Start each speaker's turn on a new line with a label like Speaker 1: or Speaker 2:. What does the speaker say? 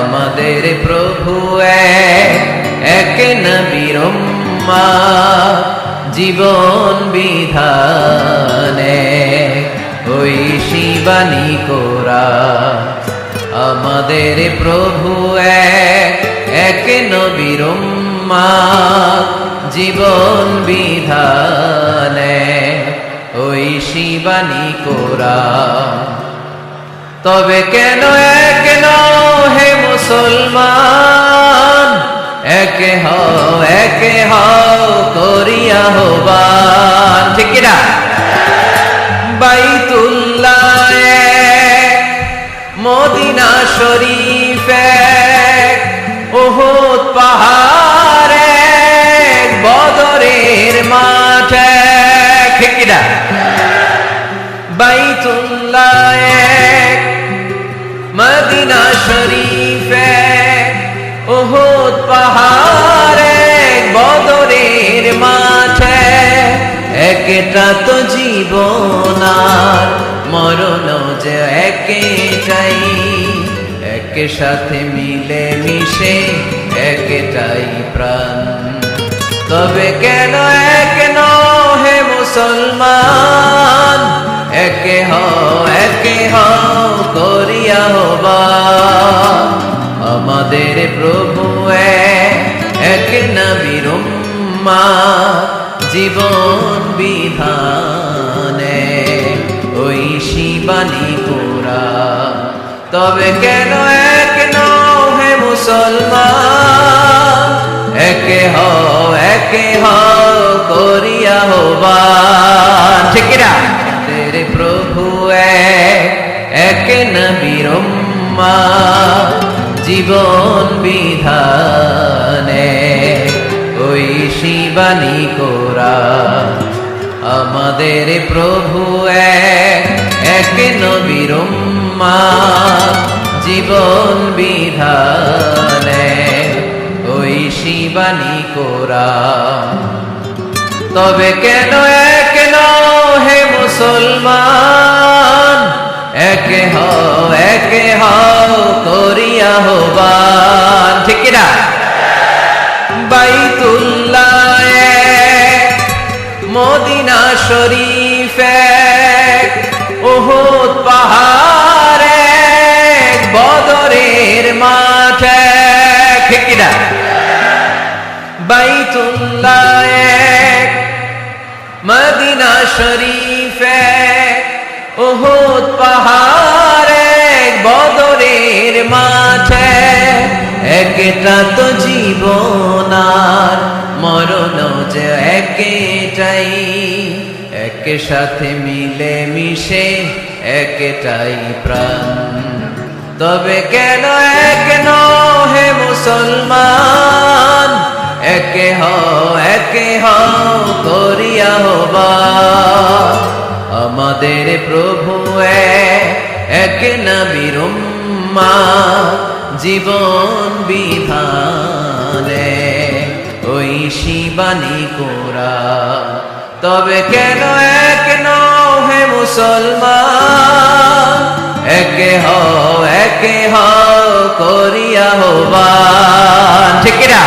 Speaker 1: আমাদের প্রভু এক নবীর উম্মাহ, জীবন বিধানে ওই শিবানী কোরআন। আমাদের প্রভু এক নবীর উম্মাহ, জীবন বিধানে ওই শিবানী কোরআন। তবে কেন এক নও হে মুসলমান, একে হও করিয়া আহ্বান। ঠিক কিনা? বাইতুল্লাহ এক, মদিনা শরীফ এক, উহুদ পাহাড় এক, বদরের মাঠ এক। ঠিক কিনা? বাইতুল্লাহ এক, মদিনা শরীফ এক, উহুদ পাহাড় এক, বদরের মাঠ এক। একটা তো জীবন আর মরণ যে একটাই, এক সাথে মিলে মিশে একটাই প্রাণ। তবে কেন এক নও হে মুসলমান, একে হও করিয়া আহ্বান। আমাদের প্রভু এক নবীর উম্মাহ, জীবন বিধানে ওই শিবানী কোরআন। তবে কেন এক নও হে মুসলমান, একে হও করিয়া আহ্বান। ঠিক কিনা? তেরে প্রভু এক নবীর উম্মাহ, জীবন বিধানে ওই শিবানী কোরআন। আমাদের প্রভু এক নবীর উম্মাহ, জীবন বিধানে ওই শিবানী কোরআন। তবে কেন এক নও হে মুসলমান, একে হও করিয়া আহ্বান। ঠিক কিনা? বাইতুল্লাহ এক, মদিনা শরীফ এক, উহুদ পাহাড় এক, বদরের মাঠ এক। ঠিক কিনা? বাইতুল্লাহ এক, মদিনা শরীফ এক, উহুদ পাহাড় এক, বদরের মাঠ এক। একটা তো জীবন আর মরণ যে একটাই, এক সাথে মিলে মিশে একটাই প্রাণ। তবে কেন এক নও হে মুসলমান, একে হও করিয়া আহ্বান। আমাদের প্রভু এক নবীর উম্মাহ, জীবন বিধানে ওই শিবানী কোরআন। তবে কেন এক নও হে মুসলমান, একে হও করিয়া আহ্বান। ঠিক কিনা?